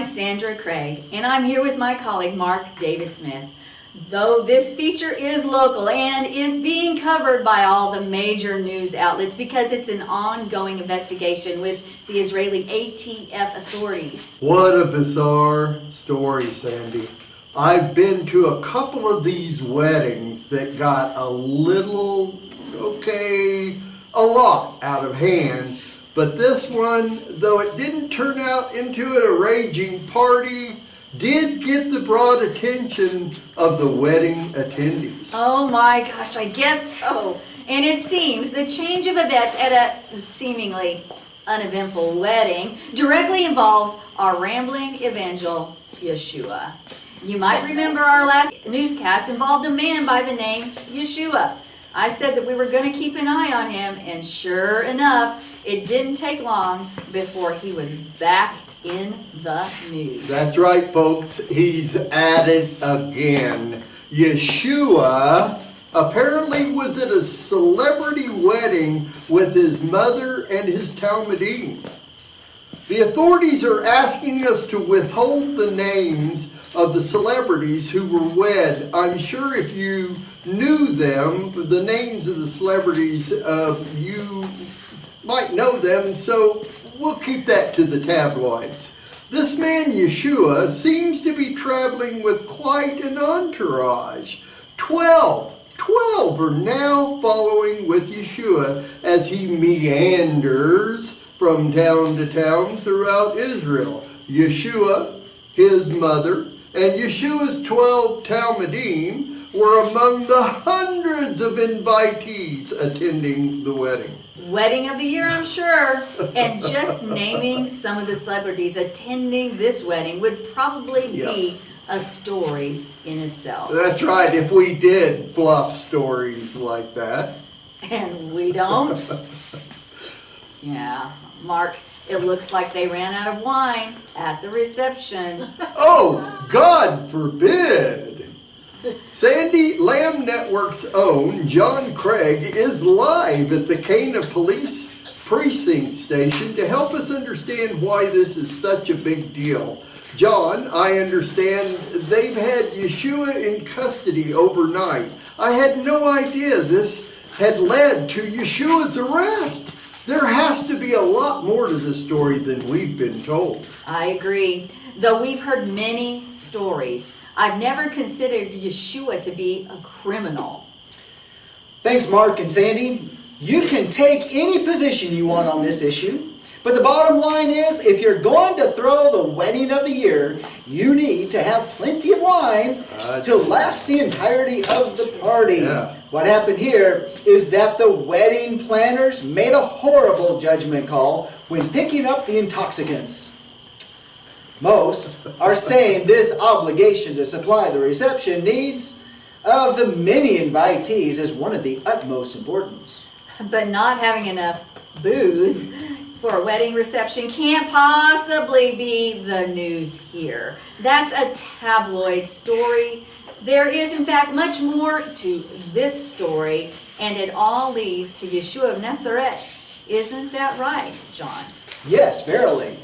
I'm Sandra Craig, and I'm here with my colleague Mark David Smith. Though this feature is local and is being covered by all the major news outlets because it's an ongoing investigation with the Israeli ATF authorities. What a bizarre story, Sandy. I've been to a couple of these weddings that got a lot out of hand. But this one, though it didn't turn out into a raging party, did get the broad attention of the wedding attendees. Oh my gosh, I guess so. And it seems the change of events at a seemingly uneventful wedding directly involves our rambling evangel, Yeshua. You might remember our last newscast involved a man by the name Yeshua. I said that we were going to keep an eye on him, and sure enough, it didn't take long before he was back in the news. That's right, folks. He's at it again. Yeshua apparently was at a celebrity wedding with his mother and his Talmudim. The authorities are asking us to withhold the names of the celebrities who were wed. I'm sure if you knew them, the names of the celebrities, you might know them, so we'll keep that to the tabloids. This man, Yeshua, seems to be traveling with quite an entourage. 12 are now following with Yeshua as he meanders from town to town throughout Israel. Yeshua, his mother, and Yeshua's 12 Talmudim were among the hundreds of invitees attending the wedding. Wedding of the year, I'm sure. And just naming some of the celebrities attending this wedding would probably be a story in itself. That's right, if we did fluff stories like that. And we don't. Yeah, Mark, it looks like they ran out of wine at the reception. Oh, God forbid! Sandy, Lamb Network's own John Craig is live at the Cana Police Precinct Station to help us understand why this is such a big deal. John, I understand they've had Yeshua in custody overnight. I had no idea this had led to Yeshua's arrest. There has to be a lot more to the story than we've been told. I agree. Though we've heard many stories, I've never considered Yeshua to be a criminal. Thanks, Mark and Sandy. You can take any position you want on this issue, but the bottom line is, if you're going to throw the wedding of the year, you need to have plenty of wine to last the entirety of the party. Yeah. What happened here is that the wedding planners made a horrible judgment call when picking up the intoxicants. Most are saying this obligation to supply the reception needs of the many invitees is one of the utmost importance. But not having enough booze for a wedding reception can't possibly be the news here. That's a tabloid story. There is, in fact, much more to this story, and it all leads to Yeshua of Nazareth. Isn't that right, John? Yes, verily.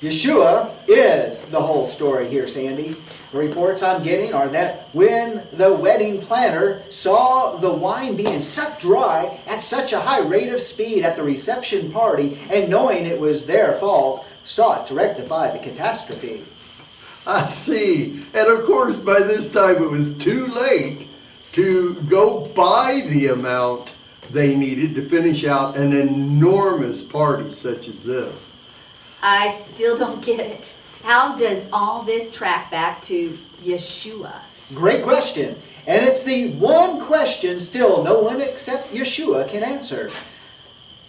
Yeshua is the whole story here, Sandy. The reports I'm getting are that when the wedding planner saw the wine being sucked dry at such a high rate of speed at the reception party, and knowing it was their fault, sought to rectify the catastrophe. I see. And of course, by this time it was too late to go buy the amount they needed to finish out an enormous party such as this. I still don't get it. How does all this track back to Yeshua? Great question. And it's the one question still no one except Yeshua can answer.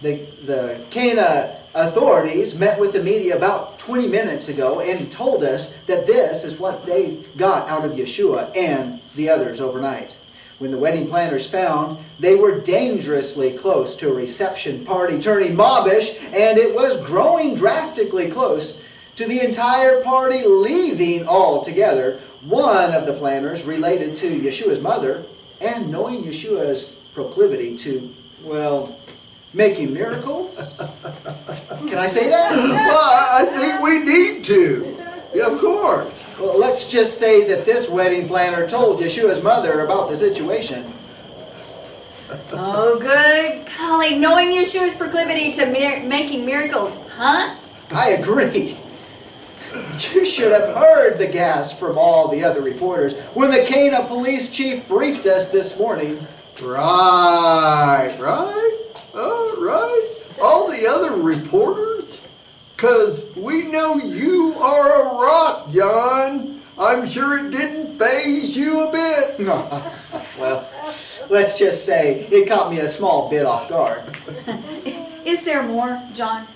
The Cana authorities met with the media about 20 minutes ago and told us that this is what they got out of Yeshua and the others overnight. When the wedding planners found they were dangerously close to a reception party turning mobbish, and it was growing drastically close to the entire party leaving altogether, one of the planners related to Yeshua's mother, and knowing Yeshua's proclivity to, Making miracles? Can I say that? Well, I think we need to. Yeah, of course. Well, let's just say that this wedding planner told Yeshua's mother about the situation. Oh, good golly, knowing Yeshua's proclivity to making miracles, huh? I agree. You should have heard the gasp from all the other reporters when the Cana police chief briefed us this morning. Right. All the other reporters? 'Cause we know you are a rock, John. I'm sure it didn't faze you a bit. Well, let's just say it caught me a small bit off guard. Is there more, John?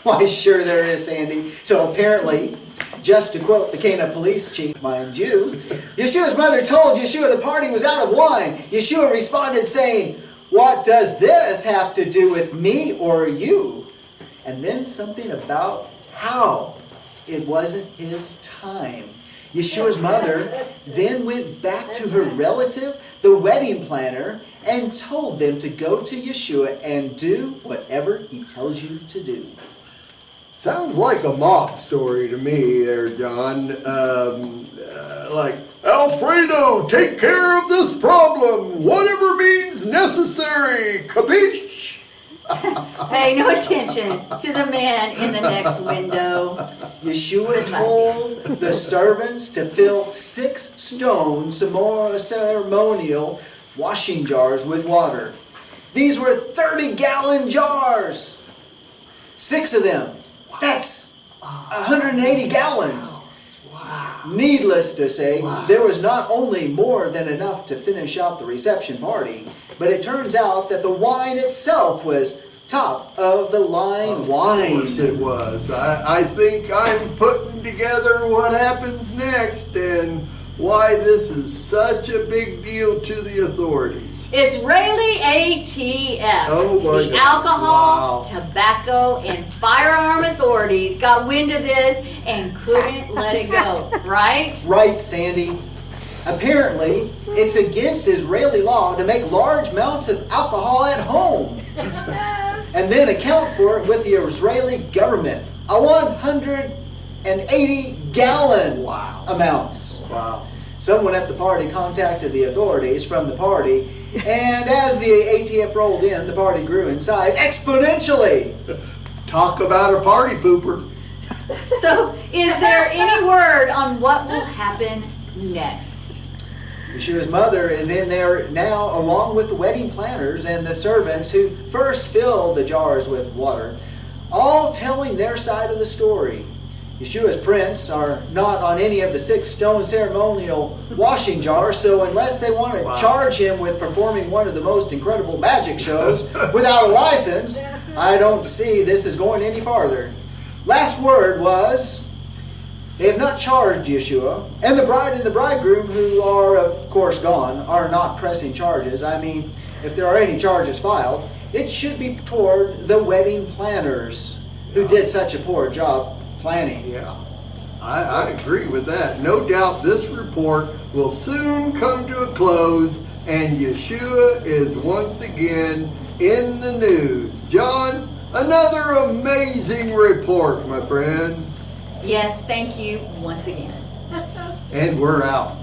Why, sure there is, Sandy. So apparently, just to quote the Cana police chief, mind you, Yeshua's mother told Yeshua the party was out of wine. Yeshua responded saying, "What does this have to do with me or you?" And then something about how it wasn't his time. Yeshua's mother then went back to her relative, the wedding planner, and told them to go to Yeshua and do whatever he tells you to do. Sounds like a mob story to me there, John. Like, Alfredo, take care of this problem, whatever means necessary, capiche? Pay no attention to the man in the next window. Yeshua told the servants to fill 6 stone ceremonial washing jars with water. These were 30-gallon jars. 6 of them. That's 180 gallons. Wow. Needless to say, there was not only more than enough to finish out the reception party, but it turns out that the wine itself was top of the line wine. Of course it was. I think I'm putting together what happens next and why this is such a big deal to the authorities. Israeli ATF. Oh my the God. alcohol, Wow. tobacco, and firearm authorities got wind of this and couldn't let it go, right? Right, Sandy. Apparently, it's against Israeli law to make large amounts of alcohol at home and then account for it with the Israeli government. A 180-gallon amounts. Wow. Someone at the party contacted the authorities from the party, and as the ATF rolled in, the party grew in size exponentially. Talk about a party pooper. So, is there any word on what will happen next? Yeshua's mother is in there now, along with the wedding planners and the servants who first filled the jars with water, all telling their side of the story. Yeshua's prints are not on any of the 6 stone ceremonial washing jars, so unless they want to charge him with performing one of the most incredible magic shows without a license, I don't see this is going any farther. Last word was, they have not charged Yeshua, and the bride and the bridegroom, who are of course gone, are not pressing charges. I mean, if there are any charges filed, it should be toward the wedding planners who did such a poor job planning. Yeah, I agree with that. No doubt this report will soon come to a close and Yeshua is once again in the news. John, another amazing report, my friend. Yes, thank you once again. And we're out.